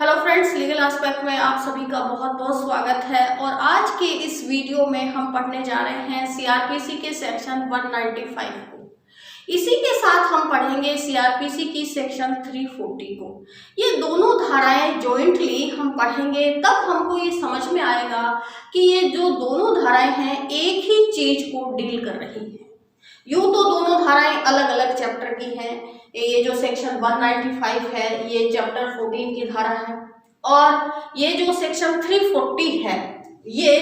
Hello friends, legal aspect में आप सभी का बहुत बहुत स्वागत है। और आज के इस वीडियो में हम पढ़ने जा रहे हैं सीआरपीसी के सेक्शन 195 को। इसी के साथ हम पढ़ेंगे सीआरपीसी की सेक्शन 340 को। ये दोनों धाराएं जॉइंटली हम पढ़ेंगे, तब हमको ये समझ में आएगा कि ये जो दोनों धाराएं हैं एक ही चीज को डील कर रही है। यूं तो दोनों धाराएं अलग अलग चैप्टर की हैं। ये जो सेक्शन 195 है ये चैप्टर 14 की धारा है, और ये जो सेक्शन 340 है ये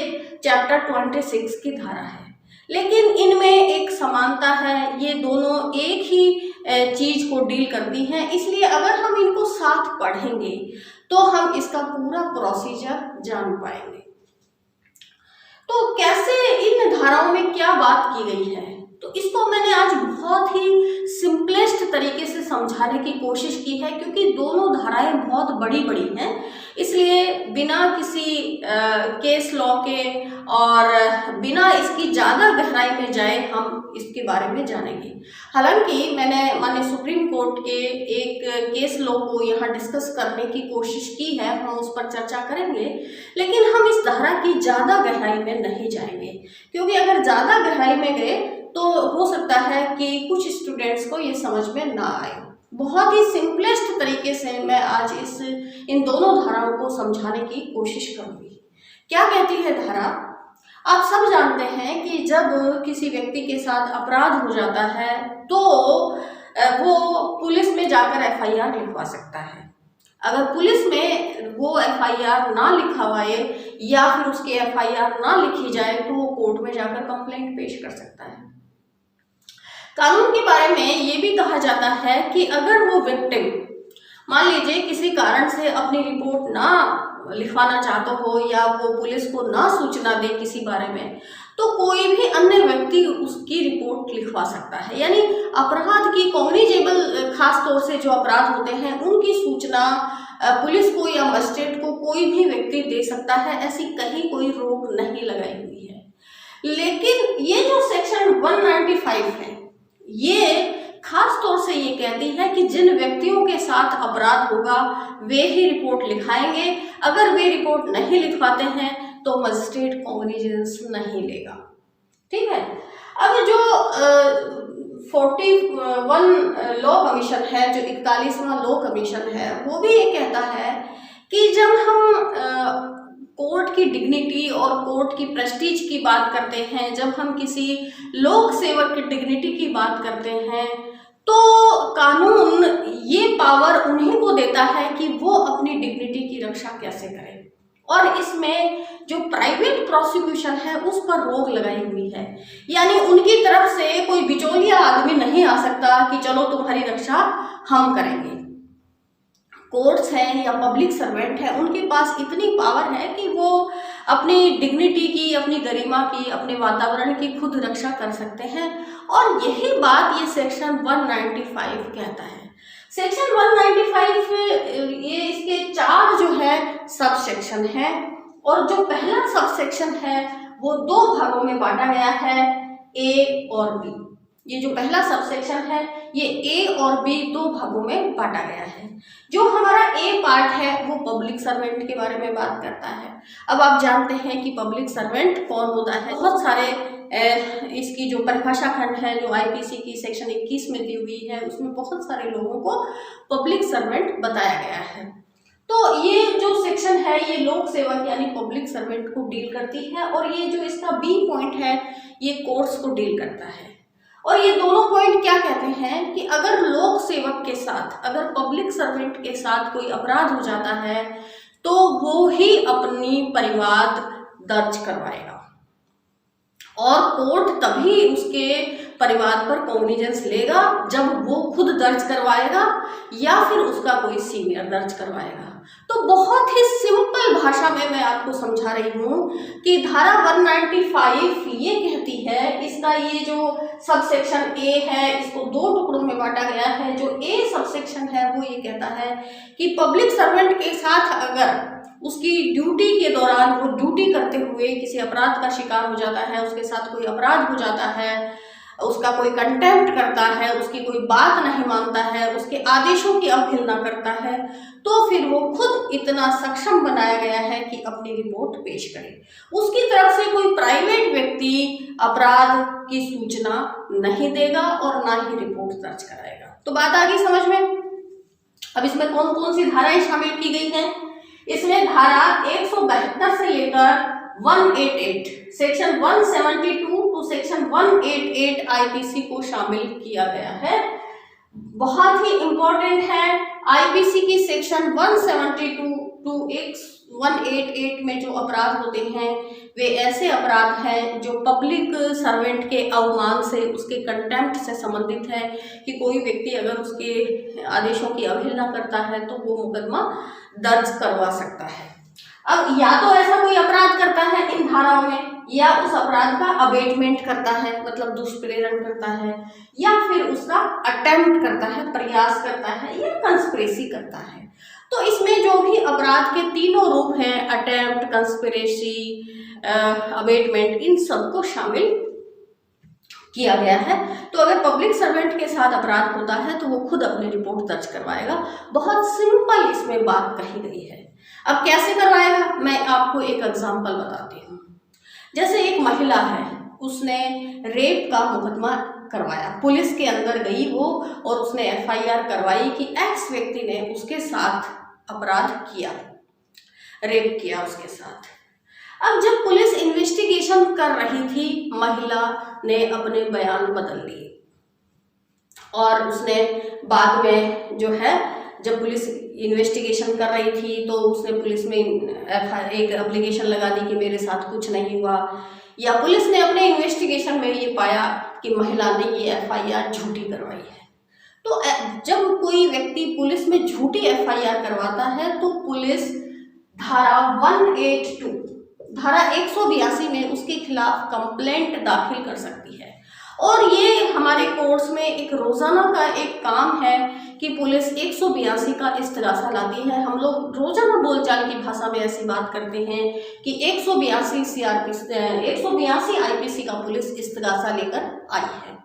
चैप्टर 26 की धारा है। लेकिन इनमें एक समानता है, ये दोनों एक ही चीज को डील करती हैं, इसलिए अगर हम इनको साथ पढ़ेंगे तो हम इसका पूरा प्रोसीजर जान पाएंगे। तो कैसे इन धाराओं में क्या बात की गई है, तो इसको मैंने आज बहुत ही सिंपलेस्ट तरीके से समझाने की कोशिश की है, क्योंकि दोनों धाराएं बहुत बड़ी बड़ी हैं। इसलिए बिना किसी केस लॉ के और बिना इसकी ज़्यादा गहराई में जाए हम इसके बारे में जानेंगे। हालांकि मैंने माननीय सुप्रीम कोर्ट के एक केस लॉ को यहाँ डिस्कस करने की कोशिश की है, हम उस पर चर्चा करेंगे, लेकिन हम इस धारा की ज़्यादा गहराई में नहीं जाएंगे, क्योंकि अगर ज़्यादा गहराई में गए तो हो सकता है कि कुछ स्टूडेंट्स को ये समझ में ना आए। बहुत ही सिंपलेस्ट तरीके से मैं आज इन दोनों धाराओं को समझाने की कोशिश करूंगी। क्या कहती है धारा? आप सब जानते हैं कि जब किसी व्यक्ति के साथ अपराध हो जाता है तो वो पुलिस में जाकर एफआईआर लिखवा सकता है। अगर पुलिस में वो एफआईआर ना लिखवाए या फिर उसकी एफआईआर ना लिखी जाए तो वो कोर्ट में जाकर कंप्लेंट पेश कर सकता है। कानून के बारे में ये भी कहा जाता है कि अगर वो विक्टिम मान लीजिए किसी कारण से अपनी रिपोर्ट ना लिखवाना चाहता हो या वो पुलिस को ना सूचना दे किसी बारे में, तो कोई भी अन्य व्यक्ति उसकी रिपोर्ट लिखवा सकता है। यानी अपराध की कॉग्निजेबल, खास तौर से जो अपराध होते हैं उनकी सूचना पुलिस को या मजिस्ट्रेट को कोई भी व्यक्ति दे सकता है, ऐसी कहीं कोई रोक नहीं लगाई हुई है। लेकिन ये जो सेक्शन 195 है ये खास तौर से ये कहती है कि जिन व्यक्तियों के साथ अपराध होगा वे ही रिपोर्ट लिखाएंगे। अगर वे रिपोर्ट नहीं लिखवाते हैं तो मजिस्ट्रेट कॉग्निजेंस नहीं लेगा। ठीक है। अब जो 41 लॉ कमीशन है, जो 41वां लॉ कमीशन है, वो भी ये कहता है कि जब हम कोर्ट की डिग्निटी और कोर्ट की प्रेस्टीज की बात करते हैं, जब हम किसी लोक सेवक की डिग्निटी की बात करते हैं, तो कानून ये पावर उन्हीं को देता है कि वो अपनी डिग्निटी की रक्षा कैसे करें। और इसमें जो प्राइवेट प्रोसिक्यूशन है उस पर रोक लगाई हुई है। यानी उनकी तरफ से कोई बिचौलिया आदमी नहीं आ सकता कि चलो तुम्हारी रक्षा हम करेंगे। कोर्ट्स हैं या पब्लिक सर्वेंट है, उनके पास इतनी पावर है कि वो अपनी डिग्निटी की, अपनी गरिमा की, अपने वातावरण की खुद रक्षा कर सकते हैं। और यही बात ये सेक्शन 195 कहता है। सेक्शन 195 ये इसके 4 जो है सब सेक्शन है, और जो पहला सब सेक्शन है वो 2 भागों में बांटा गया है, ए और बी। ये जो पहला सबसेक्शन है ये ए और बी 2 भागों में बांटा गया है। जो हमारा ए पार्ट है वो पब्लिक सर्वेंट के बारे में बात करता है। अब आप जानते हैं कि पब्लिक सर्वेंट कौन होता है। बहुत सारे इसकी जो परिभाषा खंड है जो आईपीसी की सेक्शन 21 में दी हुई है, उसमें बहुत सारे लोगों को पब्लिक सर्वेंट बताया गया है। तो ये जो सेक्शन है ये लोक सेवक यानी पब्लिक सर्वेंट को डील करती है, और ये जो इसका बी पॉइंट है ये कोर्ट्स को डील करता है। और ये दोनों पॉइंट क्या कहते हैं कि अगर लोक सेवक के साथ, अगर पब्लिक सर्वेंट के साथ कोई अपराध हो जाता है तो वो ही अपनी परिवाद दर्ज करवाएगा, और कोर्ट तभी उसके परिवाद पर कॉग्निजेंस लेगा जब वो खुद दर्ज करवाएगा या फिर उसका कोई सीनियर दर्ज करवाएगा। तो बहुत ही सिंपल भाषा में मैं आपको समझा रही हूँ कि धारा 195 ये कहती है, इसका ये जो सबसेक्शन ए है इसको 2 टुकड़ों में बांटा गया है। जो ए सबसेक्शन है वो ये कहता है कि पब्लिक सर्वेंट के साथ अगर उसकी ड्यूटी के दौरान वो ड्यूटी करते हुए किसी अपराध का शिकार हो जाता है, उसके साथ कोई अपराध हो जाता है, उसका कोई कंटेम्प्ट करता है, उसकी कोई बात नहीं मानता है, उसके आदेशों की अवहेलना करता है, तो फिर वो खुद इतना सक्षम बनाया गया है कि अपनी रिपोर्ट पेश करे। उसकी तरफ से कोई प्राइवेट व्यक्ति अपराध की सूचना नहीं देगा और ना ही रिपोर्ट दर्ज कराएगा। तो बात आ गई समझ में। अब इसमें कौन कौन सी धाराएं शामिल की गई हैं? इसमें धारा 172 से लेकर 188, सेक्शन 172 टू सेक्शन 188 आईपीसी को शामिल किया गया है। बहुत ही इंपॉर्टेंट है। आईपीसी की सेक्शन 172 टू 188 में जो अपराध होते हैं वे ऐसे अपराध हैं जो पब्लिक सर्वेंट के अवमान से, उसके कंटेम्प्ट से संबंधित है कि कोई व्यक्ति अगर उसके आदेशों की अवहेलना करता है तो वो मुकदमा दर्ज करवा सकता है। अब या तो ऐसा कोई अपराध करता है इन धाराओं में, या उस अपराध का अबेटमेंट करता है, मतलब दुष्प्रेरण करता है, या फिर उसका अटेम्प्ट करता है, प्रयास करता है, या कंस्पिरेसी करता है। तो इसमें जो भी अपराध के तीनों रूप हैं, अटेम्प्ट, कंस्पिरेसी, अबेटमेंट, इन सबको शामिल किया गया है। तो अगर पब्लिक सर्वेंट के साथ अपराध होता है तो वो खुद अपनी रिपोर्ट दर्ज करवाएगा। बहुत सिंपल इसमें बात कही गई है। अब कैसे करवाएगा, मैं आपको एक एग्जांपल बताती हूँ। जैसे एक महिला है, उसने रेप का मुकदमा करवाया, पुलिस के अंदर गई वो और उसने एफआईआर करवाई कि एक्स व्यक्ति ने उसके साथ अपराध किया, रेप किया उसके साथ। अब जब पुलिस इन्वेस्टिगेशन कर रही थी, महिला ने अपने बयान बदल लिए और उसने बाद में जो है, जब पुलिस इन्वेस्टिगेशन कर रही थी तो उसने पुलिस में एक एप्लीकेशन लगा दी कि मेरे साथ कुछ नहीं हुआ, या पुलिस ने अपने इन्वेस्टिगेशन में ये पाया कि महिला ने ये एफआईआर झूठी करवाई है। तो जब कोई व्यक्ति पुलिस में झूठी एफआईआर करवाता है तो पुलिस धारा 182, धारा 182 में उसके खिलाफ कंप्लेंट दाखिल कर सकती है। और ये हमारे कोर्स में एक रोजाना का एक काम है कि पुलिस 182 का इस्तगासा लाती है। हम लोग रोजाना बोलचाल की भाषा में ऐसी बात करते हैं कि 182 आईपीसी का पुलिस इस्तगासा लेकर आई है।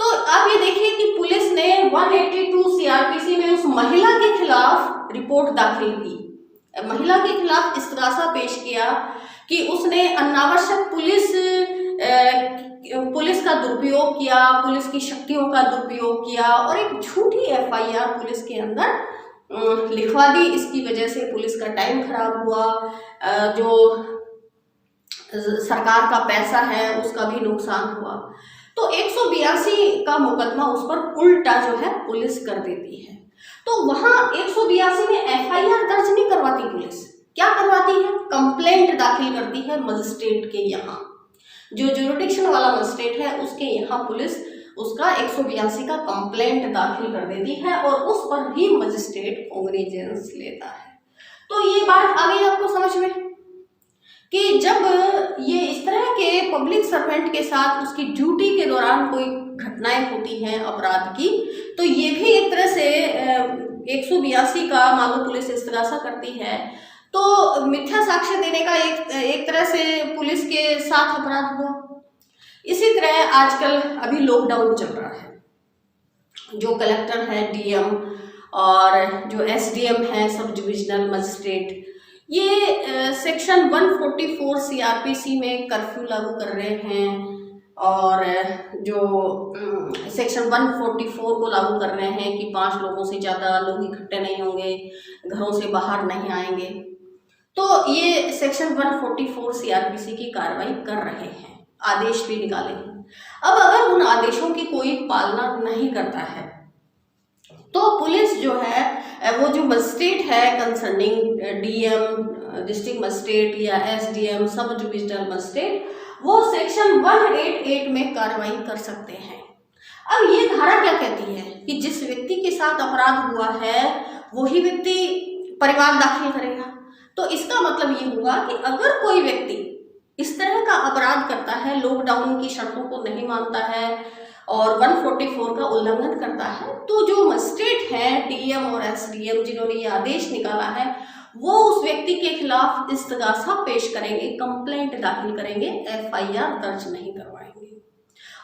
तो आप ये देखिए कि पुलिस ने 182 सीआरपीसी में उस महिला के खिलाफ रिपोर्ट दाखिल की, महिला के खिलाफ इस्तगासा पेश किया कि उसने अनावश्यक पुलिस का दुरुपयोग किया, पुलिस की शक्तियों का दुरुपयोग किया और एक झूठी एफआईआर पुलिस के अंदर लिखवा दी। इसकी वजह से पुलिस का टाइम खराब हुआ, जो सरकार का पैसा है उसका भी नुकसान हुआ। तो 182 का मुकदमा उस पर उल्टा जो है पुलिस कर देती है। तो वहां 182 में एफआईआर दर्ज नहीं करवाती पुलिस, क्या करवाती है, कंप्लेंट दाखिल करती है मजिस्ट्रेट के यहाँ। जो जुरिडिक्शन वाला मजिस्ट्रेट है उसके यहाँ पुलिस उसका 182 का कंप्लेंट दाखिल कर देती है और उस पर भी मजिस्ट्रेट कॉग्निजेंस लेता है। तो ये बात आ गई आपको समझ में कि जब ये इस तरह के पब्लिक सर्वेंट के साथ उसकी ड्यूटी के दौरान कोई घटनाएं होती हैं अपराध की, तो ये भी एक तरह से 182 का मानो पुलिस इस्तगासा करती है, तो मिथ्या साक्ष्य देने का एक तरह से पुलिस के साथ अपराध हुआ। इसी तरह आजकल अभी लॉकडाउन चल रहा है, जो कलेक्टर है, डीएम और जो एसडीएम है, सब डिविजनल मजिस्ट्रेट, ये सेक्शन 144 सीआरपीसी में कर्फ्यू लागू कर रहे हैं और जो सेक्शन 144 को लागू कर रहे हैं कि 5 लोगों से ज़्यादा लोग इकट्ठे नहीं होंगे, घरों से बाहर नहीं आएंगे। तो ये सेक्शन 144 सीआरपीसी की कार्रवाई कर रहे हैं, आदेश भी निकाले हैं। अब अगर उन आदेशों की कोई पालना नहीं करता है तो पुलिस जो है वो जो मजिस्ट्रेट है कंसर्निंग डीएम, डिस्ट्रिक्ट मजिस्ट्रेट या एसडीएम, सब डिविजनल मजिस्ट्रेट, वो सेक्शन 188 में कार्रवाई कर सकते हैं। अब ये धारा क्या कहती है कि जिस व्यक्ति के साथ अपराध हुआ है वही व्यक्ति परिवाद दाखिल करेगा। तो इसका मतलब ये हुआ कि अगर कोई व्यक्ति इस तरह का अपराध करता है, लॉकडाउन की शर्तों को नहीं मानता है और 144 का उल्लंघन करता है, तो जो मजिस्ट्रेट हैं डीएम और एसडीएम जिन्होंने ये आदेश निकाला है वो उस व्यक्ति के खिलाफ इस्तगासा पेश करेंगे, कंप्लेंट दाखिल करेंगे, एफआईआर दर्ज नहीं करवाएंगे।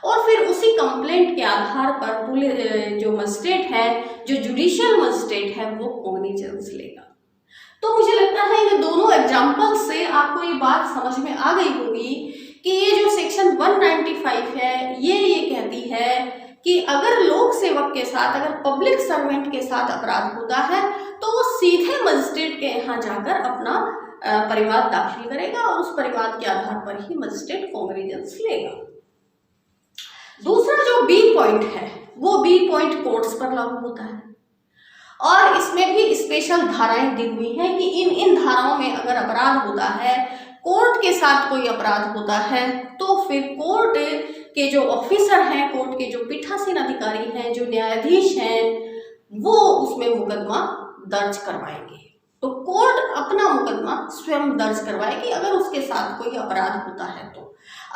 और फिर उसी कंप्लेंट के आधार पर पुलिस जो मजिस्ट्रेट है, जो जुडिशियल मजिस्ट्रेट है, वो कॉग्निजेंस लेगा। तो मुझे लगता है ये दोनों एग्जाम्पल से आपको ये बात समझ में आ गई होगी कि ये जो सेक्शन 195 है ये कहती है कि अगर लोक सेवक के साथ, अगर पब्लिक सर्वेंट के साथ अपराध होता है तो वो सीधे मजिस्ट्रेट के यहाँ जाकर अपना परिवाद दाखिल करेगा और उस परिवाद के आधार पर ही मजिस्ट्रेट कॉग्निजेंस लेगा। दूसरा जो बी पॉइंट है वो बी पॉइंट कोर्ट्स पर लागू होता है और इसमें भी स्पेशल धाराएं दी हुई हैं कि इन धाराओं में अगर अपराध होता है, कोर्ट के साथ कोई अपराध होता है, तो फिर कोर्ट के जो ऑफिसर हैं, कोर्ट के जो पीठासीन अधिकारी हैं, जो न्यायाधीश हैं, वो उसमें मुकदमा दर्ज करवाएंगे। तो कोर्ट अपना मुकदमा स्वयं दर्ज करवाएगी अगर उसके साथ कोई अपराध होता है तो।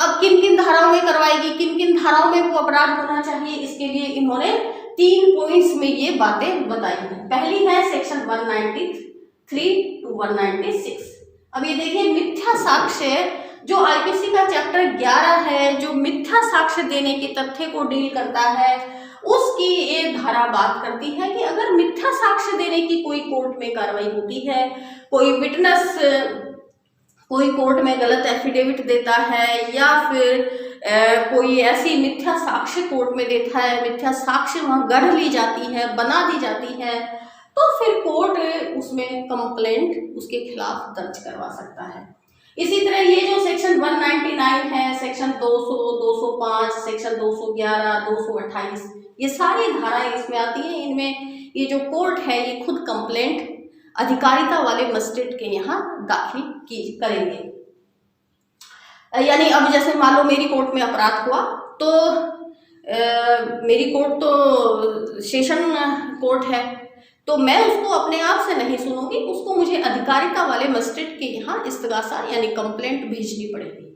अब किन किन धाराओं में करवाएगी, किन किन धाराओं में वो अपराध होना चाहिए, इसके लिए इन्होंने 3 पॉइंट्स में ये बातें बताई हैं। पहली है सेक्शन 193 to 196। अब ये देखिए, मिथ्या साक्ष्य जो आईपीसी का चैप्टर 11 है, जो मिथ्या साक्ष्य देने के तथ्य को डील करता है, उसकी ये धारा बात करती है कि अगर मिथ्या साक्ष्य देने की कोई कोर्ट में कार्रवाई होती है, कोई विटनेस कोई कोर्ट में गलत एफिडेविट देता है या फिर कोई ऐसी मिथ्या साक्ष्य कोर्ट में देता है, मिथ्या साक्ष्य वहां गढ़ ली जाती है, बना दी जाती है, तो फिर कोर्ट उसमें कंप्लेंट उसके खिलाफ दर्ज करवा सकता है। इसी तरह ये जो सेक्शन 199 है, सेक्शन 200, 205, सेक्शन 211, 228, ये सारी धाराएं इसमें आती हैं। इनमें ये जो कोर्ट है ये खुद कंप्लेंट अधिकारिता वाले मजिस्ट्रेट के यहाँ दाखिल करेंगे। यानी अब जैसे मान लो मेरी कोर्ट में अपराध हुआ तो मेरी कोर्ट तो सेशन कोर्ट है, तो मैं उसको अपने आप से नहीं सुनूंगी, उसको मुझे अधिकारिता वाले मजिस्ट्रेट के यहाँ इस्तगासा यानी कंप्लेंट भेजनी पड़ेगी।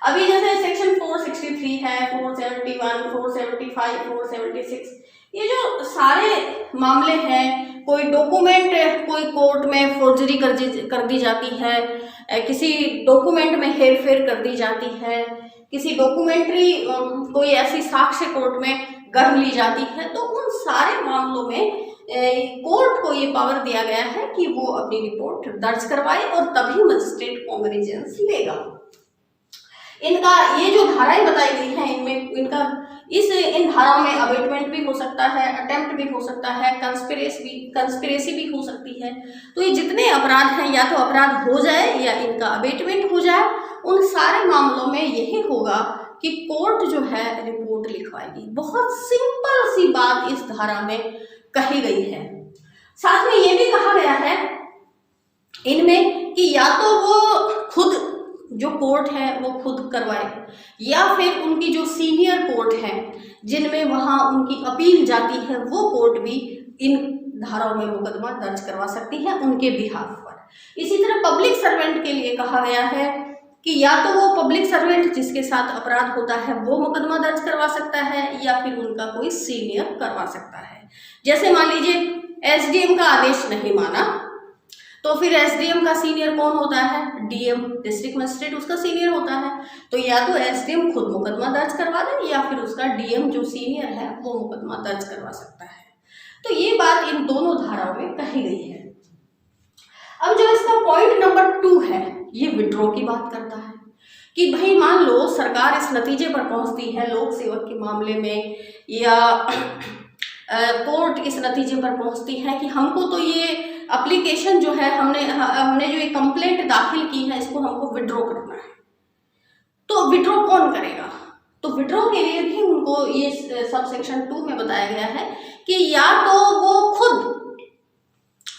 अभी जैसे सेक्शन 463 है, 471, 475, 476, ये जो सारे मामले हैं, कोई डॉक्यूमेंट कोई कोर्ट में फोर्जरी कर दी जाती है, किसी डॉक्यूमेंट में हेरफेर कर दी जाती है, किसी डॉक्यूमेंट्री कोई ऐसी साक्ष्य कोर्ट में गढ़ ली जाती है, तो उन सारे मामलों में कोर्ट को ये पावर दिया गया है कि वो अपनी रिपोर्ट दर्ज करवाए और तभी मजिस्ट्रेट कॉग्निजेंस लेगा। इनका ये जो धाराएं बताई गई हैं, इनमें इन धाराओं में अबेटमेंट भी हो सकता है, अटेम्प्ट भी हो सकता है, कंस्पिरेसी भी हो सकती है। तो ये जितने अपराध हैं, या तो अपराध हो जाए या इनका अबेटमेंट हो जाए, उन सारे मामलों में यही होगा कि कोर्ट जो है रिपोर्ट लिखवाएगी। बहुत सिंपल सी बात इस धारा में कही गई है। साथ में ये भी कहा गया है इनमें कि या तो वो खुद जो कोर्ट है वो खुद करवाए, या फिर उनकी जो सीनियर कोर्ट है जिनमें वहां उनकी अपील जाती है, वो कोर्ट भी इन धाराओं में मुकदमा दर्ज करवा सकती है उनके बिहाफ पर। इसी तरह पब्लिक सर्वेंट के लिए कहा गया है कि या तो वो पब्लिक सर्वेंट जिसके साथ अपराध होता है वो मुकदमा दर्ज करवा सकता है, या फिर उनका कोई सीनियर करवा सकता है। जैसे मान लीजिए एसडीएम का आदेश नहीं माना, तो फिर एसडीएम का सीनियर कौन होता है? डीएम, डिस्ट्रिक्ट मजिस्ट्रेट उसका सीनियर होता है। तो या तो एसडीएम खुद मुकदमा दर्ज करवा दे, या फिर उसका डीएम जो सीनियर है वो मुकदमा दर्ज करवा सकता है। तो ये बात इन दोनों धाराओं में कही गई है। अब जो इसका पॉइंट नंबर 2 है, ये विड्रॉ की बात करता है कि भाई मान लो सरकार इस नतीजे पर पहुंचती है लोक सेवक के मामले में, या कोर्ट इस नतीजे पर पहुंचती है कि हमको तो ये एप्लीकेशन जो है, हमने जो ये कंप्लेंट दाखिल की है, इसको हमको विड्रॉ करना है। तो विड्रॉ कौन करेगा? तो विड्रॉ के लिए भी उनको ये सब सेक्शन 2 में बताया गया है कि या तो वो खुद,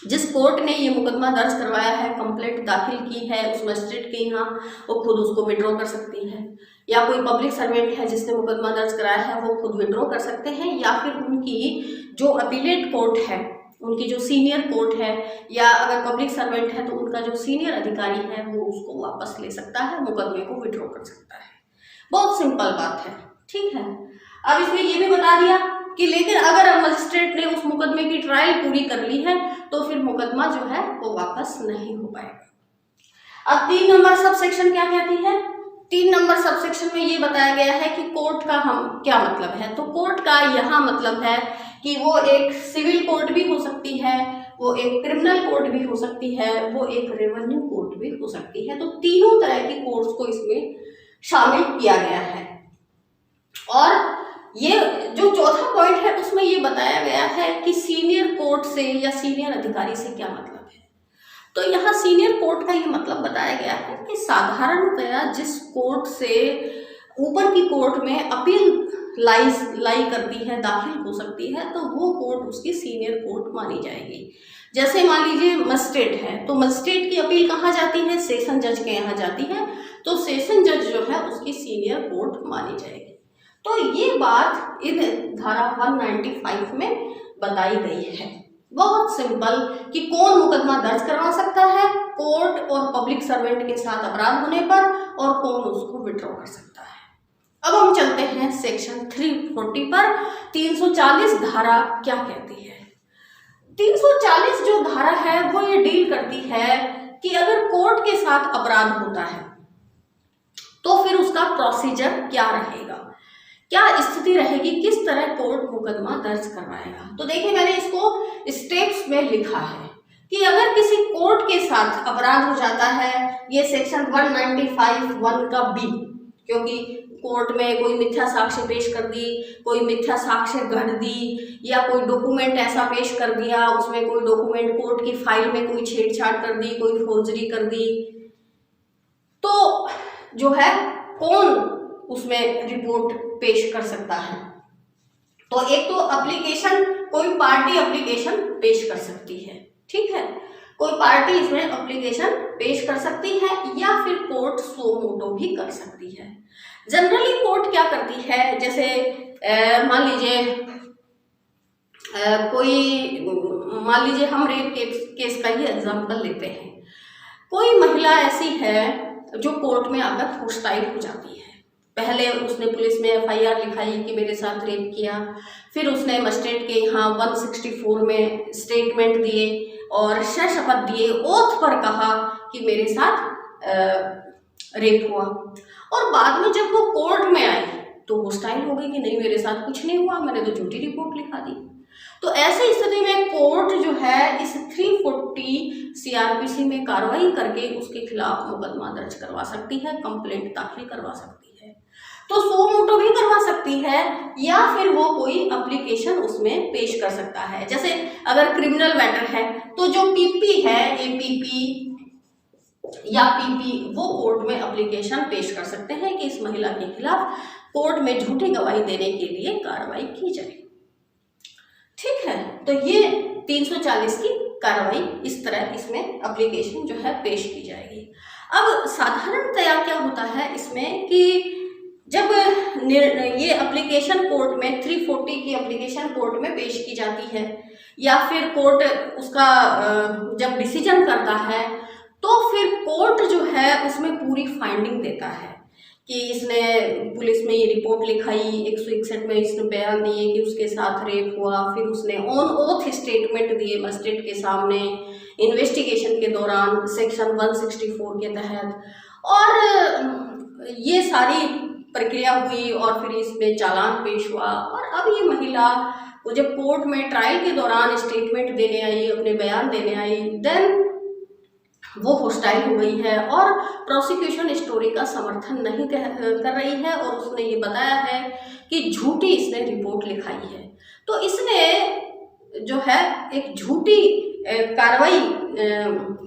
जिस कोर्ट ने ये मुकदमा दर्ज करवाया है, कंप्लेंट दाखिल की है उस मजिस्ट्रेट के यहाँ, वो खुद उसको विड्रॉ कर सकती है, या कोई पब्लिक सर्वेंट है जिसने मुकदमा दर्ज कराया है वो खुद विड्रॉ कर सकते हैं, या फिर उनकी जो अपीलेट कोर्ट है, उनकी जो सीनियर कोर्ट है, या अगर पब्लिक सर्वेंट है तो उनका जो सीनियर अधिकारी है वो उसको वापस ले सकता है, मुकदमे को विड्रॉ कर सकता है। बहुत सिंपल बात है, ठीक है। अब इसमें ये भी बता दिया कि लेकिन अगर मजिस्ट्रेट ने उस मुकदमे की ट्रायल पूरी कर ली है तो फिर मुकदमा जो है वो वापस नहीं हो पाएगा। अब 3 नंबर सब सेक्शन क्या कहती है 3 नंबर सबसेक्शन में ये बताया गया है कि कोर्ट का हम क्या मतलब है। तो कोर्ट का यहाँ मतलब है कि वो एक सिविल कोर्ट भी हो सकती है, वो एक क्रिमिनल कोर्ट भी हो सकती है, वो एक रेवेन्यू कोर्ट भी हो सकती है। तो तीनों तरह की कोर्ट्स को इसमें शामिल किया गया है। और ये जो चौथा पॉइंट है उसमें ये बताया गया है कि सीनियर कोर्ट से या सीनियर अधिकारी से क्या मतलब है। तो यहाँ सीनियर कोर्ट का ये मतलब बताया गया है कि साधारणतया जिस कोर्ट से ऊपर की कोर्ट में अपील लाई करती है, दाखिल हो सकती है, तो वो कोर्ट उसकी सीनियर कोर्ट मानी जाएगी। जैसे मान लीजिए मजिस्ट्रेट है, तो मजिस्ट्रेट की अपील कहाँ जाती है? सेशन जज के यहाँ जाती है, तो सेशन जज जो है उसकी सीनियर कोर्ट मानी जाएगी। तो ये बात इन धारा 195 में बताई गई है। बहुत सिंपल कि कौन मुकदमा दर्ज करवा सकता है कोर्ट और पब्लिक सर्वेंट के साथ अपराध होने पर, और कौन उसको विड्रॉ कर सकता है। अब हम चलते हैं सेक्शन 340 पर। 340 धारा क्या कहती है? 340 जो धारा है वो ये डील करती है कि अगर कोर्ट के साथ अपराध होता है तो फिर उसका प्रोसीजर क्या रहेगा, क्या स्थिति रहेगी, किस तरह कोर्ट मुकदमा दर्ज करवाएगा। तो देखिए मैंने इसको स्टेप्स में लिखा है कि अगर किसी कोर्ट के साथ अपराध हो जाता है, ये सेक्शन 195(1) का बी, क्योंकि कोर्ट में कोई मिथ्या साक्ष्य पेश कर दी, कोई मिथ्या साक्ष्य गढ़ दी, या कोई डॉक्यूमेंट ऐसा पेश कर दिया, उसमें कोई डॉक्यूमेंट कोर्ट की फाइल में कोई छेड़छाड़ कर दी, कोई फोर्जरी कर दी, तो जो है कौन उसमें रिपोर्ट पेश कर सकता है। तो एक तो एप्लीकेशन, कोई पार्टी एप्लीकेशन पेश कर सकती है, ठीक है, कोई पार्टी इसमें एप्लीकेशन पेश कर सकती है, या फिर कोर्ट सो मोटो भी कर सकती है। जनरली कोर्ट क्या करती है, जैसे मान लीजिए मान लीजिए हम रेप केस का ही एग्जाम्पल लेते हैं। कोई महिला ऐसी है जो कोर्ट में आकर होस्टाइल हो जाती है। पहले उसने पुलिस में FIR लिखाई कि मेरे साथ रेप किया, फिर उसने मजिस्ट्रेट के यहाँ 164 में स्टेटमेंट दिए और शपथ दिए, ओथ पर कहा कि मेरे साथ रेप हुआ, और बाद में जब वो कोर्ट में आई तो होस्टाइल हो गई कि नहीं मेरे साथ कुछ नहीं हुआ, मैंने तो झूठी रिपोर्ट लिखा दी। तो ऐसी स्थिति में कोर्ट जो है इस 340 CRPC में कार्रवाई करके उसके खिलाफ मुकदमा दर्ज करवा सकती है, कंप्लेंट दाखिल करवा सकती है। तो सो मोटो भी करवा सकती है, या फिर वो कोई एप्लीकेशन उसमें पेश कर सकता है। जैसे अगर क्रिमिनल मैटर है तो जो PP है, APP या PP, वो कोर्ट में एप्लीकेशन पेश कर सकते हैं कि इस महिला के खिलाफ कोर्ट में झूठी गवाही देने के लिए कार्रवाई की जाए, ठीक है। तो ये 340 की कार्रवाई इस तरह इसमें एप्लीकेशन जो है पेश की जाएगी। अब साधारणतया क्या होता है इसमें कि जब ये एप्लीकेशन कोर्ट में 340 की एप्लीकेशन कोर्ट में पेश की जाती है, या फिर कोर्ट उसका जब डिसीजन करता है, तो फिर कोर्ट जो है उसमें पूरी फाइंडिंग देता है कि इसने पुलिस में ये रिपोर्ट लिखाई, 161 में इसने बयान दिए कि उसके साथ रेप हुआ, फिर उसने ऑन ओथ स्टेटमेंट दिए मजिस्ट्रेट के सामने इन्वेस्टिगेशन के दौरान सेक्शन 164 के तहत, और ये सारी प्रक्रिया हुई, और फिर इसमें चालान पेश हुआ, और अब ये महिला वो जब कोर्ट में ट्रायल के दौरान स्टेटमेंट देने आई, अपने बयान देने आई, देन वो होस्टाइल हो गई है और प्रोसिक्यूशन स्टोरी का समर्थन नहीं कर रही है, और उसने ये बताया है कि झूठी इसने रिपोर्ट लिखाई है। तो इसने जो है एक झूठी कार्रवाई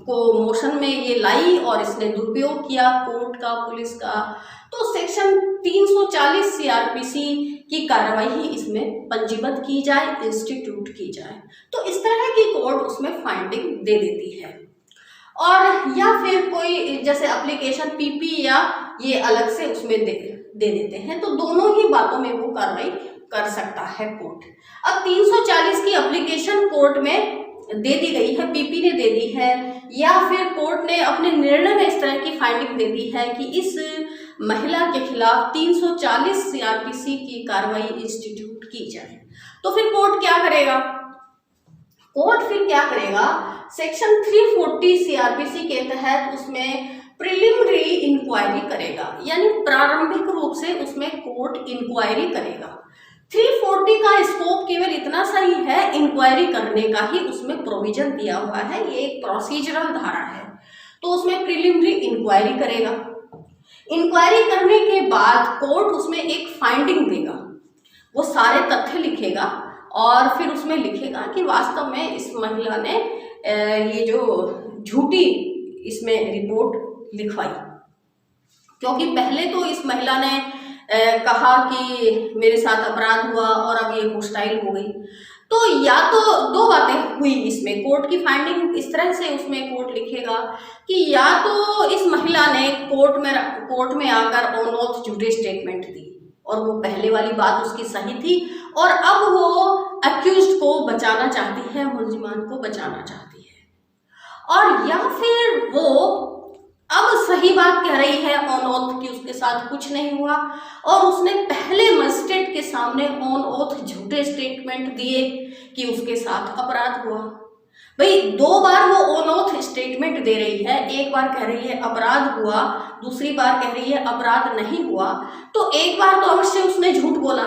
को मोशन में ये लाई, और इसने दुरुपयोग किया कोर्ट का, पुलिस का। तो सेक्शन 340 CRPC की कार्रवाई ही इसमें पंजीबद्ध की जाए, इंस्टीट्यूट की जाए। तो इस तरह की कोर्ट उसमें फाइंडिंग दे देती है। और या फिर कोई जैसे एप्लीकेशन PP या ये अलग से उसमें दे देते हैं, तो दोनों ही बातों में वो कार्रवाई कर सकता है कोर्ट। अब 340 की एप्लीकेशन कोर्ट में दे दी गई है, PP ने दे दी है, या फिर कोर्ट ने अपने निर्णय में इस तरह की फाइंडिंग दे दी है कि इस महिला के खिलाफ 340 CRPC की कार्रवाई इंस्टीट्यूट की जाए, तो फिर कोर्ट क्या करेगा? कोर्ट फिर क्या करेगा? सेक्शन 340 CRPC के तहत उसमें प्रिलिमिनरी इंक्वायरी करेगा, यानी प्रारंभिक रूप से उसमें कोर्ट इंक्वायरी करेगा। 340 का स्कोप केवल इतना सही है, इंक्वायरी करने का ही उसमें प्रोविजन दिया हुआ है, ये एक प्रोसीजरल धारा है। तो उसमें प्रिलिमिनरी इंक्वायरी करेगा। इंक्वायरी करने के बाद कोर्ट उसमें एक फाइंडिंग देगा, वो सारे तथ्य लिखेगा और फिर उसमें लिखेगा कि वास्तव में इस महिला ने ये जो झूठी इसमें रिपोर्ट लिखवाई, क्योंकि पहले तो इस महिला ने कहा कि मेरे साथ अपराध हुआ और अब ये होस्टाइल हो गई। तो या तो दो बातें हुई इसमें, कोर्ट की फाइंडिंग इस तरह से उसमें कोर्ट लिखेगा कि या तो इस महिला ने कोर्ट में आकर ऑन ऑथ झूठे स्टेटमेंट दी और वो पहले वाली बात उसकी सही थी और अब वो अक्यूज्ड को बचाना चाहती है, मुलजिमान को बचाना चाहती है, और या फिर वो अब सही बात कह रही है ऑन ऑथ कि उसके साथ कुछ नहीं हुआ और उसने पहले मजिस्ट्रेट के सामने ऑन ऑथ झूठे स्टेटमेंट दिए कि उसके साथ अपराध हुआ। भाई दो बार वो ऑन ऑथ स्टेटमेंट दे रही है, एक बार कह रही है अपराध हुआ, दूसरी बार कह रही है अपराध नहीं हुआ, तो एक बार तो अवश्य उसने झूठ बोला।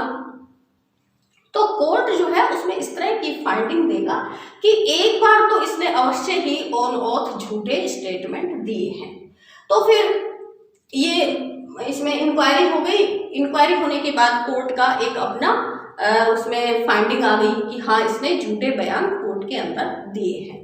तो कोर्ट जो है उसमें इस तरह की फाइंडिंग देगा कि एक बार तो इसने अवश्य ही ऑन ऑथ झूठे स्टेटमेंट दिए हैं। तो फिर ये इसमें इंक्वायरी हो गई। इंक्वायरी होने के बाद कोर्ट का एक अपना उसमें फाइंडिंग आ गई कि हाँ इसने झूठे बयान कोर्ट के अंदर दिए हैं,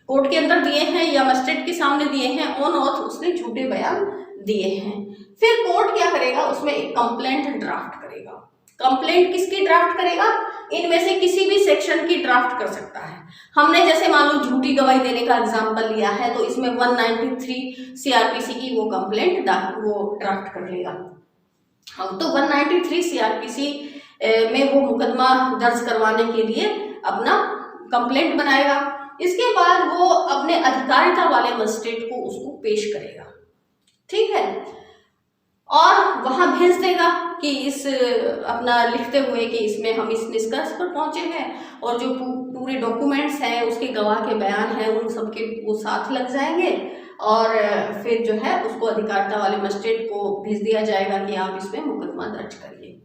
कोर्ट के अंदर दिए हैं या मजिस्ट्रेट के सामने दिए हैं, ऑन ऑथ उसने झूठे बयान दिए हैं। फिर कोर्ट क्या करेगा, उसमें एक कंप्लेंट ड्राफ्ट करेगा। कंप्लेंट किसकी ड्राफ्ट करेगा, इनमें से किसी भी सेक्शन की ड्राफ्ट कर सकता है। हमने जैसे मान लो झूठी गवाही देने का एग्जांपल लिया है, तो इसमें 193 सीआरपीसी की वो कंप्लेंट वो ड्राफ्ट कर लेगा। तो 193 सीआरपीसी में वो मुकदमा दर्ज करवाने के लिए अपना कंप्लेंट बनाएगा। इसके बाद वो अपने अधिकारिता वाले मजिस्ट्रेट को उसको पेश करेगा, ठीक है, और वहां भेज देगा कि इस अपना लिखते हुए कि इसमें हम इस निष्कर्ष पर पहुंचे हैं और जो पूरे डॉक्यूमेंट्स हैं उसके गवाह के बयान हैं उन सबके वो साथ लग जाएंगे और फिर जो है उसको अधिकारिता वाले मजिस्ट्रेट को भेज दिया जाएगा कि आप इसमें मुकदमा दर्ज करिए।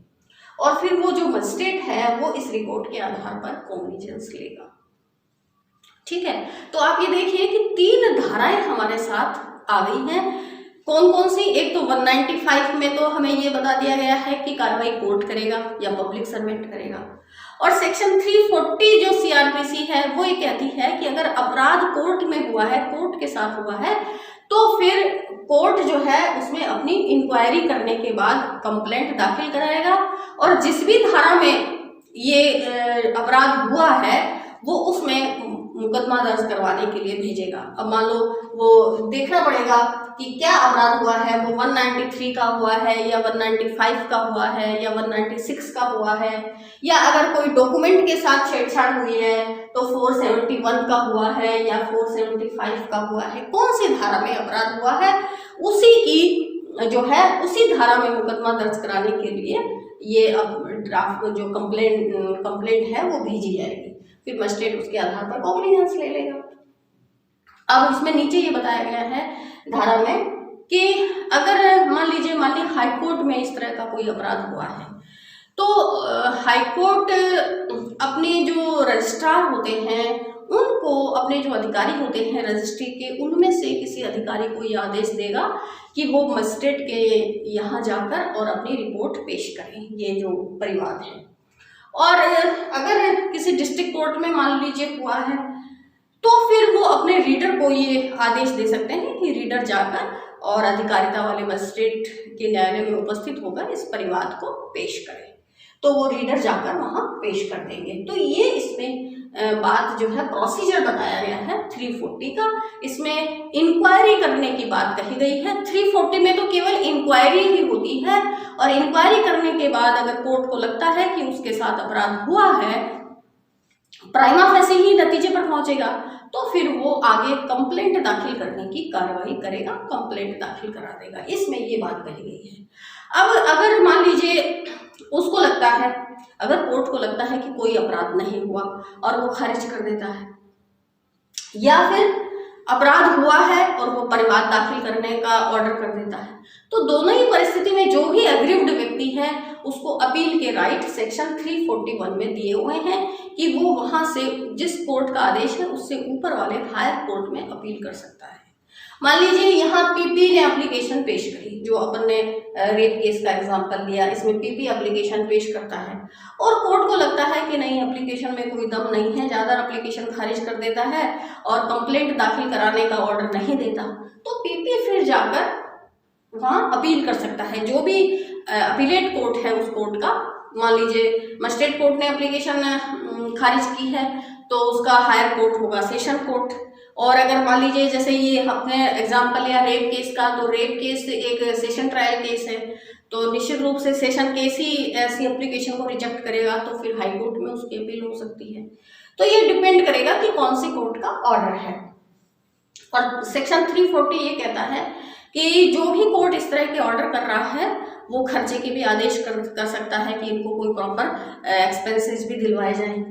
और फिर वो जो मजिस्ट्रेट है वो इस रिपोर्ट के आधार पर कॉग्निजेंस लेगा, ठीक है। तो आप ये देखिए कि 3 धाराएं हमारे साथ आ गई हैं। कौन कौन सी, एक तो 195 में तो हमें ये बता दिया गया है कि कार्रवाई कोर्ट करेगा या पब्लिक सर्वेंट करेगा, और सेक्शन 340 जो सीआरपीसी है वो ये कहती है कि अगर अपराध कोर्ट में हुआ है, कोर्ट के साथ हुआ है, तो फिर कोर्ट जो है उसमें अपनी इंक्वायरी करने के बाद कंप्लेंट दाखिल कराएगा और जिस भी धारा में ये अपराध हुआ है वो उसमें मुकदमा दर्ज करवाने के लिए भेजेगा। अब मान लो वो देखना पड़ेगा कि क्या अपराध हुआ है, वो 193 का हुआ है या 195 का हुआ है या 196 का हुआ है, या अगर कोई डॉक्यूमेंट के साथ छेड़छाड़ हुई है तो 471 का हुआ है या 475 का हुआ है, कौन सी धारा में अपराध हुआ है उसी की जो है उसी धारा में मुकदमा दर्ज कराने के लिए ये अब ड्राफ्ट जो कंप्लेंट है वो भेजी जाएगी। फिर मजिस्ट्रेट उसके आधार पर कॉग्निजेंस ले लेगा। अब इसमें नीचे ये बताया गया है धारा में कि अगर मान लीजिए हाईकोर्ट में इस तरह का कोई अपराध हुआ है तो हाईकोर्ट अपने जो रजिस्ट्रार होते हैं उनको, अपने जो अधिकारी होते हैं रजिस्ट्री के, उनमें से किसी अधिकारी को ये आदेश देगा कि वो मजिस्ट्रेट के यहाँ जाकर और अपनी रिपोर्ट पेश करें, ये जो परिवाद है। और अगर किसी डिस्ट्रिक्ट कोर्ट में मान लीजिए हुआ है तो फिर वो अपने रीडर को ये आदेश दे सकते हैं कि रीडर जाकर और अधिकारिता वाले मजिस्ट्रेट के न्यायालय में उपस्थित होकर इस परिवाद को पेश करें, तो वो रीडर जाकर वहां पेश कर देंगे। तो ये इसमें बात जो है प्रोसीजर बताया गया है 340 का। इसमें इंक्वायरी करने की बात कही गई है। 340 में तो केवल इंक्वायरी ही होती है और इंक्वायरी करने के बाद अगर कोर्ट को लगता है कि उसके साथ अपराध हुआ है, प्राइमा फेसी ही नतीजे पर पहुंचेगा, तो फिर वो आगे कंप्लेंट दाखिल करने की कार्रवाई करेगा, कंप्लेंट दाखिल करा देगा। इसमें ये बात कही गई है। अब अगर मान लीजिए उसको लगता है, अगर कोर्ट को लगता है कि कोई अपराध नहीं हुआ और वो खारिज कर देता है, या फिर अपराध हुआ है और वो परिवाद दाखिल करने का ऑर्डर कर देता है। तो दोनों ही परिस्थिति में जो भी अग्रीव्ड व्यक्ति है उसको अपील के राइट सेक्शन 341 में दिए हुए हैं कि वो वहां से जिस कोर्ट का आदेश है उससे ऊपर वाले हायर कोर्ट में अपील कर सकता है। मान लीजिए यहाँ पीपी ने एप्लीकेशन पेश करी, जो अपन ने रेप केस का एग्जांपल लिया, इसमें पीपी एप्लीकेशन पेश करता है और कोर्ट को लगता है कि नहीं, एप्लीकेशन में कोई दम नहीं है, ज्यादा एप्लीकेशन खारिज कर देता है और कंप्लेंट दाखिल कराने का ऑर्डर नहीं देता, तो पीपी फिर जाकर वहाँ अपील कर सकता है। जो भी अपीलेट कोर्ट है उस कोर्ट का, मान लीजिए मजिस्ट्रेट कोर्ट ने एप्लीकेशन खारिज की है तो उसका हायर कोर्ट होगा सेशन कोर्ट। और अगर मान लीजिए जैसे ये अपने एग्जांपल लिया रेप केस का, तो रेप केस एक सेशन ट्रायल केस है, तो निश्चित रूप से सेशन केस ही ऐसी एप्लीकेशन को रिजेक्ट करेगा, तो फिर हाई कोर्ट में उसकी अपील हो सकती है। तो ये डिपेंड करेगा कि कौन सी कोर्ट का ऑर्डर है। और सेक्शन 340 ये कहता है कि जो भी कोर्ट इस तरह के ऑर्डर कर रहा है वो खर्चे के भी आदेश कर सकता है कि इनको कोई प्रॉपर एक्सपेंसेस भी दिलवाए जाएं।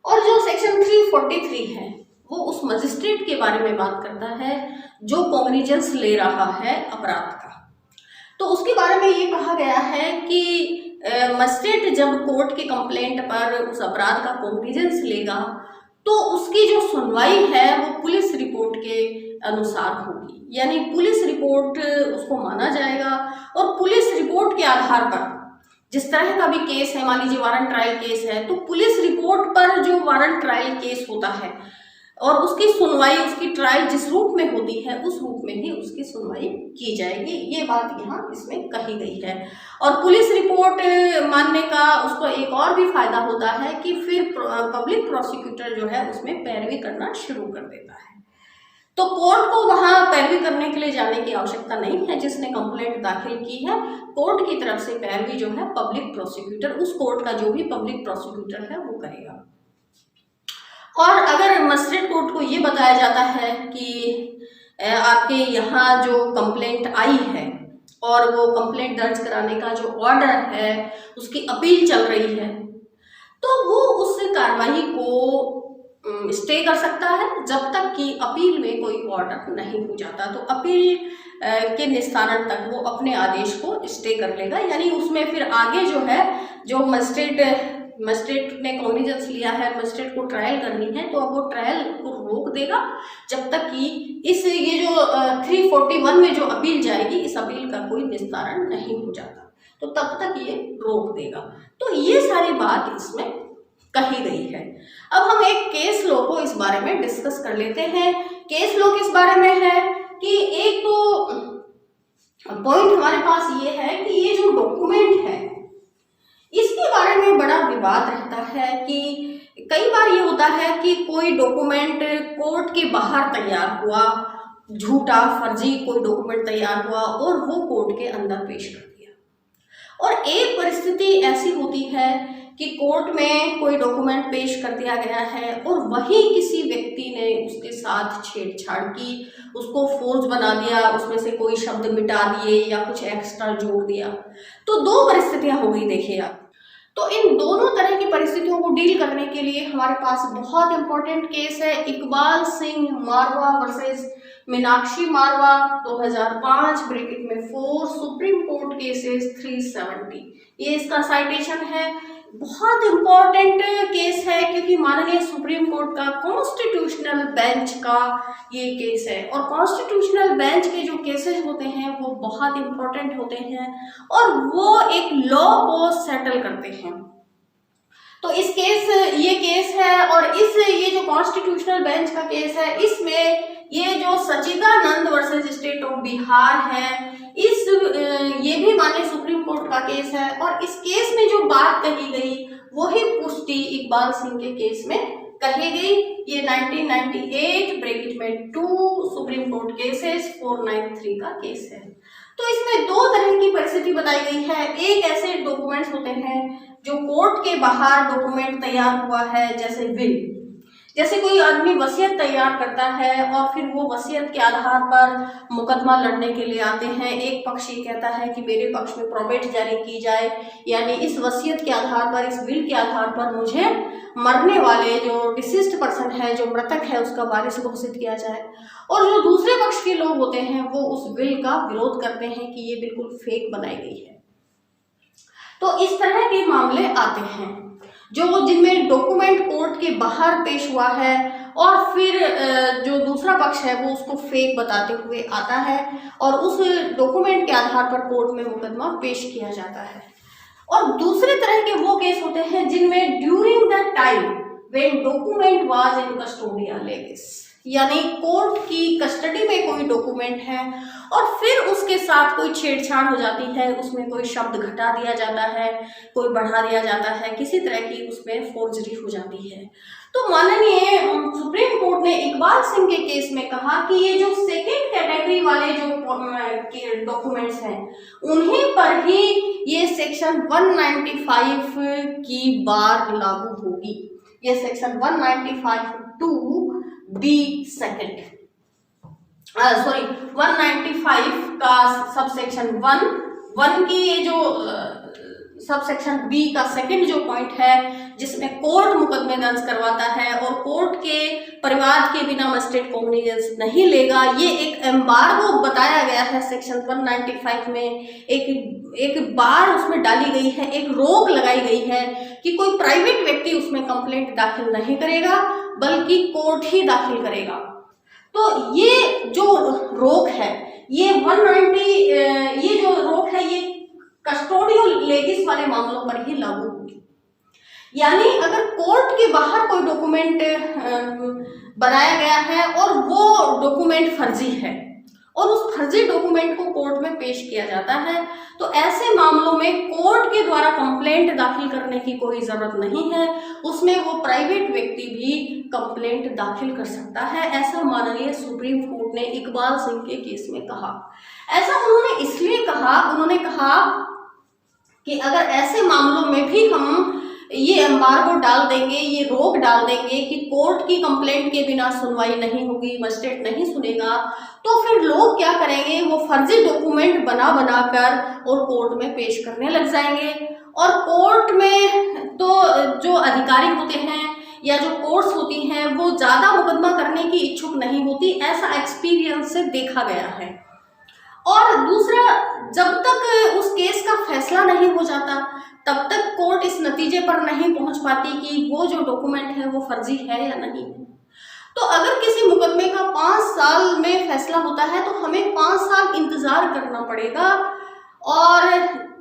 और जो सेक्शन 343 है वो उस मजिस्ट्रेट के बारे में बात करता है जो कॉग्निजेंस ले रहा है अपराध का। तो उसके बारे में ये कहा गया है कि मजिस्ट्रेट जब कोर्ट की कंप्लेंट पर उस अपराध का कॉग्निजेंस लेगा तो उसकी जो सुनवाई है वो पुलिस रिपोर्ट के अनुसार होगी, यानी पुलिस रिपोर्ट उसको माना जाएगा और पुलिस रिपोर्ट के आधार पर जिस तरह का भी केस है, मान लीजिए वारंट ट्रायल केस है, तो पुलिस रिपोर्ट पर जो वारंट ट्रायल केस होता है और उसकी सुनवाई, उसकी ट्रायल जिस रूप में होती है उस रूप में ही उसकी सुनवाई की जाएगी। ये बात यहाँ इसमें कही गई है। और पुलिस रिपोर्ट मानने का उसको एक और भी फायदा होता है कि फिर पब्लिक प्रोसिक्यूटर जो है उसमें पैरवी करना शुरू कर देता है। तो कोर्ट को वहां पैरवी करने के लिए जाने की आवश्यकता नहीं है। जिसने कंप्लेंट दाखिल की है कोर्ट की तरफ से पैरवी जो है पब्लिक प्रोसिक्यूटर, उस कोर्ट का जो भी पब्लिक प्रोसिक्यूटर है वो करेगा। और अगर मजिस्ट्रेट कोर्ट को ये बताया जाता है कि आपके यहाँ जो कंप्लेंट आई है और वो कंप्लेंट दर्ज कराने का जो ऑर्डर है उसकी अपील चल रही है, तो वो उस कार्रवाई को स्टे कर सकता है जब तक कि अपील में कोई ऑर्डर नहीं हो जाता। तो अपील के निस्तारण तक वो अपने आदेश को स्टे कर लेगा, यानी उसमें फिर आगे जो है जो मजिस्ट्रेट ने कॉग्निजेंस लिया है, मजिस्ट्रेट को ट्रायल करनी है, तो अब वो ट्रायल को रोक देगा जब तक कि ये जो 341 में जो अपील जाएगी इस अपील का कोई निस्तारण नहीं हो जाता, तो तब तक ये रोक देगा। तो ये सारी बात इसमें कही गई है। अब हम एक केस लॉ को इस बारे में डिस्कस कर लेते हैं। केस लॉ किस बारे में है कि एक तो पॉइंट हमारे पास ये है कि ये जो डॉक्यूमेंट है इसके बारे में बड़ा विवाद रहता है कि कई बार ये होता है कि कोई डॉक्यूमेंट कोर्ट के बाहर तैयार हुआ, झूठा फर्जी कोई डॉक्यूमेंट तैयार हुआ और वो कोर्ट के अंदर पेश कर दिया। और एक परिस्थिति ऐसी होती है कि कोर्ट में कोई डॉक्यूमेंट पेश कर दिया गया है और वही किसी व्यक्ति ने उसके साथ छेड़छाड़ की, उसको फोर्ज बना दिया, उसमें से कोई शब्द मिटा दिए या कुछ एक्स्ट्रा जोड़ दिया। तो दो परिस्थितियां हो गई, देखिए आप। तो इन दोनों तरह की परिस्थितियों को डील करने के लिए हमारे पास बहुत इंपॉर्टेंट केस है इकबाल सिंह मारवा वर्सेस मीनाक्षी मारवा 2005 ब्रैकेट में 4 सुप्रीम कोर्ट केसेस 370। ये इसका साइटेशन है। बहुत इंपॉर्टेंट केस है क्योंकि माननीय सुप्रीम कोर्ट का कॉन्स्टिट्यूशनल बेंच का ये केस है और कॉन्स्टिट्यूशनल बेंच के जो केसेस होते हैं वो बहुत इंपॉर्टेंट होते हैं और वो एक लॉ को सेटल करते हैं। तो ये केस है और ये जो कॉन्स्टिट्यूशनल बेंच का केस है इसमें ये जो Sachidanand versus state of Bihar है ये भी माननीय सुप्रीम कोर्ट का केस है और इस केस में जो बात कही गई वही पुष्टि इकबाल सिंह के केस में कही गई। ये 1998 ब्रैकेट में 2 सुप्रीम कोर्ट केसेस 493 का केस है। तो इसमें दो तरह की परिस्थिति बताई गई है। एक ऐसे डॉक्यूमेंट्स होते हैं जो कोर्ट के बाहर डॉक्यूमेंट तैयार हुआ है, जैसे विल। जैसे कोई आदमी वसीयत तैयार करता है और फिर वो वसीयत के आधार पर मुकदमा लड़ने के लिए आते हैं। एक पक्ष ये कहता है कि मेरे पक्ष में प्रोबेट जारी की जाए, यानी इस वसीयत के आधार पर, इस विल के आधार पर मुझे मरने वाले जो डिसीज्ड पर्सन है, जो मृतक है, उसका वारिस घोषित किया जाए। और जो दूसरे पक्ष के लोग होते हैं वो उस विल का विरोध करते हैं कि ये बिल्कुल फेक बनाई गई है। तो इस तरह के मामले आते हैं जिनमें डॉक्यूमेंट कोर्ट के बाहर पेश हुआ है और फिर जो दूसरा पक्ष है वो उसको फेक बताते हुए आता है और उस डॉक्यूमेंट के आधार पर कोर्ट में मुकदमा पेश किया जाता है। और दूसरे तरह के वो केस होते हैं जिनमें during the time when document was in कस्टोडिया लेगिस, यानी कोर्ट की कस्टडी में कोई डॉक्यूमेंट है और फिर उसके साथ कोई छेड़छाड़ हो जाती है, उसमें कोई शब्द घटा दिया जाता है, कोई बढ़ा दिया जाता है, किसी तरह की उसमें फोर्जरी हो जाती है। तो माननीय सुप्रीम कोर्ट ने इकबाल सिंह के केस में कहा कि ये जो सेकेंड कैटेगरी वाले जो डॉक्यूमेंट्स हैं उन्हीं पर ही ये सेक्शन 195 की बार लागू होगी। ये सेक्शन 195 का सबसेक्शन 1 की ये जो सबसेक्शन बी का सेकंड जो पॉइंट है जिसमें कोर्ट मुकदमे दर्ज करवाता है और कोर्ट के परिवाद के बिना मजिस्ट्रेट कॉग्निजेंस नहीं लेगा, ये एक एम्बार्गो बताया गया है सेक्शन 195 में। एक बार उसमें डाली गई है, एक रोक लगाई गई है कि कोई प्राइवेट व्यक्ति उसमें कंप्लेंट दाखिल नहीं करेगा बल्कि कोर्ट ही दाखिल करेगा। तो ये जो रोक है, ये 190 ये जो रोक है ये कस्टोडियल लेगिस वाले मामलों पर ही लागू होगी। यानी अगर कोर्ट के बाहर कोई डॉक्यूमेंट बनाया गया है और वो डॉक्यूमेंट फर्जी है और उस फर्जी डॉक्यूमेंट को कोर्ट में पेश किया जाता है, तो ऐसे मामलों में कोर्ट के द्वारा कंप्लेंट दाखिल करने की कोई जरूरत नहीं है, उसमें वो प्राइवेट व्यक्ति भी कंप्लेंट दाखिल कर सकता है। ऐसा माननीय सुप्रीम कोर्ट ने इकबाल सिंह के केस में कहा। ऐसा उन्होंने इसलिए कहा, उन्होंने कहा कि अगर ऐसे मामलों में भी हम ये एम्बार्गो डाल देंगे, ये रोक डाल देंगे कि कोर्ट की कंप्लेंट के बिना सुनवाई नहीं होगी, मजिस्ट्रेट नहीं सुनेगा, तो फिर लोग क्या करेंगे, वो फर्जी डॉक्यूमेंट बना कर और कोर्ट में पेश करने लग जाएंगे। और कोर्ट में तो जो अधिकारी होते हैं या जो कोर्ट्स होती हैं वो ज़्यादा मुकदमा करने की इच्छुक नहीं होती, ऐसा एक्सपीरियंस से देखा गया है। और दूसरा, जब तक उस केस का फैसला नहीं हो जाता तब तक कोर्ट इस नतीजे पर नहीं पहुंच पाती कि वो जो डॉक्यूमेंट है वो फर्जी है या नहीं। तो अगर किसी मुकदमे का 5 साल में फैसला होता है तो हमें 5 साल इंतजार करना पड़ेगा और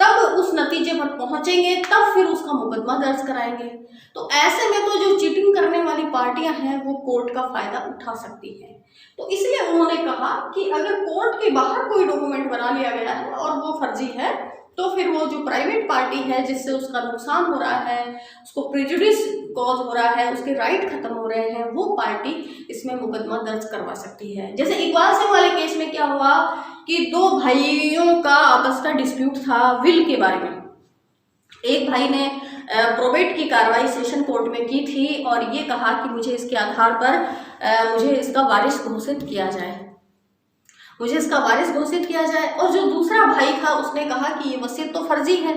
तब उस नतीजे पर पहुंचेंगे, तब फिर उसका मुकदमा दर्ज कराएंगे। तो ऐसे में तो जो चीटिंग करने वाली पार्टियां हैं वो कोर्ट का फायदा उठा सकती हैं। तो इसलिए उन्होंने कहा कि अगर कोर्ट के बाहर कोई डॉक्यूमेंट बना लिया गया है और वो फर्जी है तो फिर वो जो प्राइवेट पार्टी है जिससे उसका नुकसान हो रहा है, उसको प्रेजुडिस कॉज हो रहा है, उसके राइट खत्म हो रहे हैं, वो पार्टी इसमें मुकदमा दर्ज करवा सकती है। जैसे इकबाल सिंह वाले केस में क्या हुआ कि 2 भाइयों का आपस का डिस्प्यूट था विल के बारे में। एक भाई ने प्रोबेट की कार्रवाई सेशन कोर्ट में की थी और ये कहा कि मुझे इसके आधार पर मुझे इसका वारिस घोषित किया जाए, मुझे इसका वारिस घोषित किया जाए। और जो दूसरा भाई था उसने कहा कि ये वसीयत तो फर्जी है,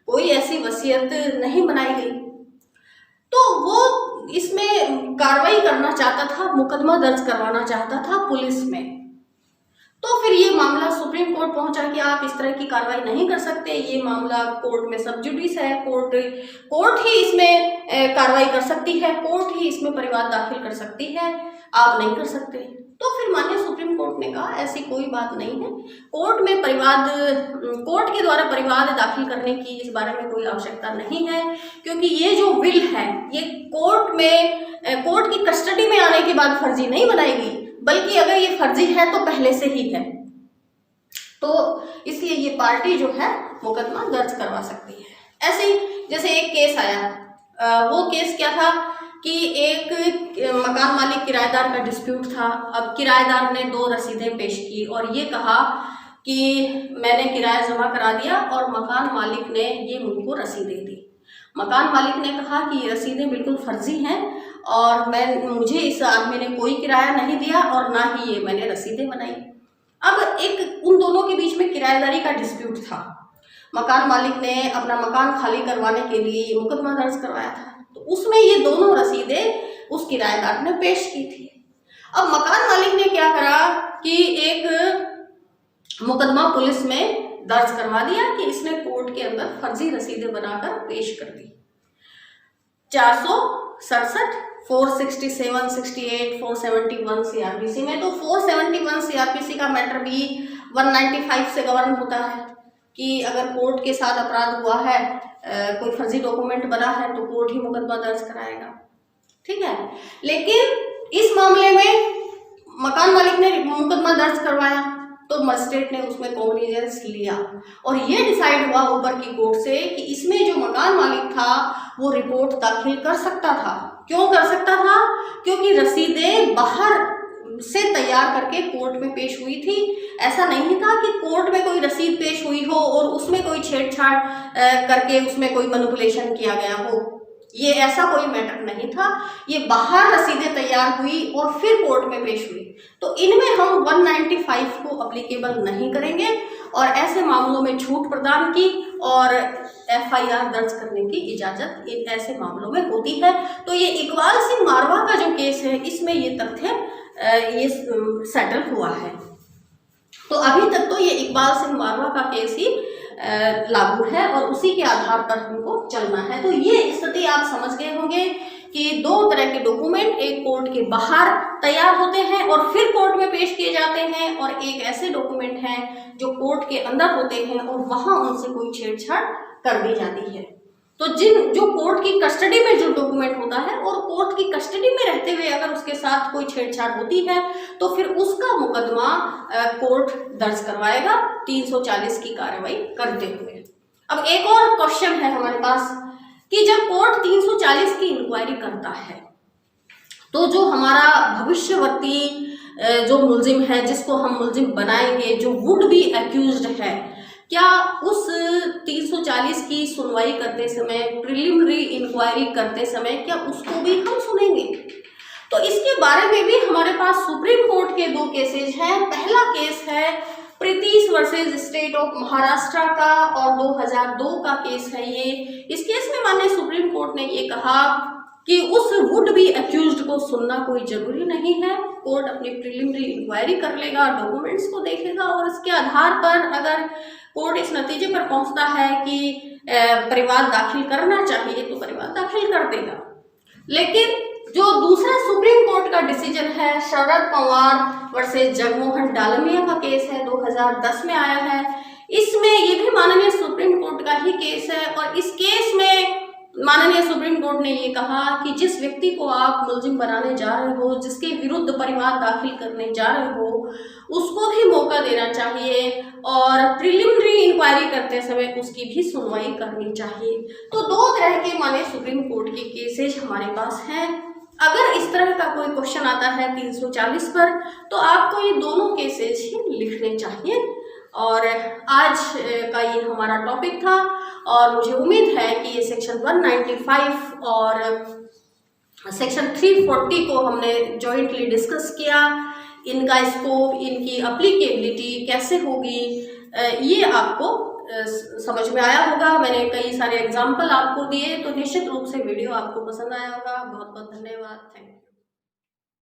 कोई ऐसी वसीयत नहीं बनाई गई। तो वो इसमें कार्रवाई करना चाहता था, मुकदमा दर्ज करवाना चाहता था पुलिस में। तो फिर ये मामला सुप्रीम कोर्ट पहुंचा कि आप इस तरह की कार्रवाई नहीं कर सकते, ये मामला कोर्ट में सब जुडिस है, कोर्ट ही इसमें कार्रवाई कर सकती है, कोर्ट ही इसमें परिवाद दाखिल कर सकती है, आप नहीं कर सकते। तो फिर माननीय सुप्रीम कोर्ट ने कहा ऐसी कोई बात नहीं है, कोर्ट के द्वारा परिवाद दाखिल करने की इस बारे में कोई आवश्यकता नहीं है, क्योंकि ये जो विल है ये कोर्ट की कस्टडी में आने के बाद फर्जी नहीं बनाएगी, बल्कि अगर ये फर्जी है तो पहले से ही है, तो इसलिए ये पार्टी जो है मुकदमा दर्ज करवा सकती है। ऐसे ही जैसे एक केस आया, वो केस क्या था कि एक मकान मालिक किराएदार का डिस्प्यूट था। अब किराएदार ने 2 रसीदें पेश की और ये कहा कि मैंने किराया जमा करा दिया और मकान मालिक ने ये मुझको रसीदें दी। मकान मालिक ने कहा कि ये रसीदें बिल्कुल फर्जी हैं और मुझे इस आदमी ने कोई किराया नहीं दिया और ना ही ये मैंने रसीदें बनाई। अब एक उन दोनों के बीच में किराएदारी का डिस्प्यूट था। मकान मालिक ने अपना मकान खाली करवाने के लिए ये मुकदमा दर्ज करवाया था, तो उसमें ये दोनों रसीदें उस किराएदार ने पेश की थी। अब मकान मालिक ने क्या करा कि एक मुकदमा पुलिस में दर्ज करवा दिया कि इसने कोर्ट के अंदर फर्जी रसीदें बनाकर पेश कर दी। 467, 467, 68, 471 सीआरपीसी में, तो 471 सीआरपीसी का मैटर भी 195 से गवर्न होता है कि अगर कोर्ट के साथ अपराध हुआ है, कोई फर्जी डॉक्यूमेंट बना है तो कोर्ट ही मुकदमा दर्ज कराएगा, ठीक है। लेकिन इस मामले में मकान मालिक ने मुकदमा दर्ज करवाया तो मजिस्ट्रेट ने उसमें कॉग्निजेंस लिया और ये डिसाइड हुआ ऊपर की कोर्ट से कि इसमें जो मकान मालिक था वो रिपोर्ट दाखिल कर सकता था। क्यों कर सकता था? क्योंकि रसीदें बाहर से तैयार करके कोर्ट में पेश हुई थी। ऐसा नहीं था कि कोर्ट में कोई रसीद पेश हुई हो और उसमें कोई छेड़छाड़ करके उसमें कोई मैनिपुलेशन किया गया हो, ये ऐसा कोई मैटर नहीं था। ये बाहर रसीदें तैयार हुई और फिर कोर्ट में पेश हुई, तो इनमें हम 195 को अप्लीकेबल नहीं करेंगे और ऐसे मामलों में छूट प्रदान की और एफआईआर दर्ज करने की इजाजत इन ऐसे मामलों में होती है। तो ये इकबाल सिंह मारवा का जो केस है इसमें ये तथ्य ये सेटल हुआ है। तो अभी तक तो ये इकबाल सिंह मारवा का केस ही लागू है और उसी के आधार पर हमको चलना है। तो ये स्थिति आप समझ गए होंगे कि दो तरह के डॉक्यूमेंट एक कोर्ट के बाहर तैयार होते हैं और फिर कोर्ट में पेश किए जाते हैं, और एक ऐसे डॉक्यूमेंट हैं जो कोर्ट के अंदर होते हैं और वहां उनसे कोई छेड़छाड़ कर दी जाती है। तो जो कोर्ट की कस्टडी में जो डॉक्यूमेंट होता है और कोर्ट की कस्टडी में रहते हुए अगर उसके साथ कोई छेड़छाड़ होती है तो फिर उसका मुकदमा कोर्ट दर्ज करवाएगा 340 की कार्रवाई करते हुए। अब एक और क्वेश्चन है हमारे पास कि जब कोर्ट 340 की इंक्वायरी करता है तो जो हमारा भविष्यवर्ती जो मुलजिम है, जिसको हम मुलजिम बनाएंगे, जो वुड बी एक्यूज्ड है, क्या उस 340 की सुनवाई करते समय, प्रिलिमिनरी इंक्वायरी करते समय, क्या उसको भी हम सुनेंगे? तो इसके बारे में भी हमारे पास सुप्रीम कोर्ट के दो केसेज हैं। पहला केस है Pritish versus state of Maharashtra का और 2002 का केस है ये। इस केस में माननीय सुप्रीम कोर्ट ने ये कहा कि उस वुड बी एक्यूज्ड को सुनना कोई जरूरी नहीं है, कोर्ट अपनी प्रिलिमिनरी इंक्वायरी कर लेगा, डॉक्यूमेंट्स को देखेगा और इसके आधार पर अगर कोर्ट इस नतीजे पर पहुंचता है कि परिवाद दाखिल करना चाहिए तो परिवाद दाखिल कर देगा। लेकिन जो दूसरा सुप्रीम कोर्ट का डिसीजन है शरद पवार वर्सेस जगमोहन डालमिया का केस है, 2010 में आया है। इसमें ये भी माननीय सुप्रीम कोर्ट का ही केस है और इस केस में माननीय सुप्रीम कोर्ट ने ये कहा कि जिस व्यक्ति को आप मुलजिम बनाने जा रहे हो, जिसके विरुद्ध परिवाद दाखिल करने जा रहे हो, उसको भी मौका देना चाहिए और प्रिलिमिनरी इंक्वायरी करते समय उसकी भी सुनवाई करनी चाहिए। तो दो तरह के माननीय सुप्रीम कोर्ट के केसेज हमारे पास हैं। अगर इस तरह का कोई क्वेश्चन आता है 340 पर तो आपको ये दोनों केसेज ही लिखने चाहिए। और आज का ये हमारा टॉपिक था और मुझे उम्मीद है कि ये सेक्शन 195 और सेक्शन 340 को हमने जॉइंटली डिस्कस किया। इनका स्कोप, इनकी अप्लीकेबिलिटी कैसे होगी, ये आपको समझ में आया होगा। मैंने कई सारे एग्जाम्पल आपको दिए, तो निश्चित रूप से वीडियो आपको पसंद आया होगा। बहुत बहुत धन्यवाद। Thank you.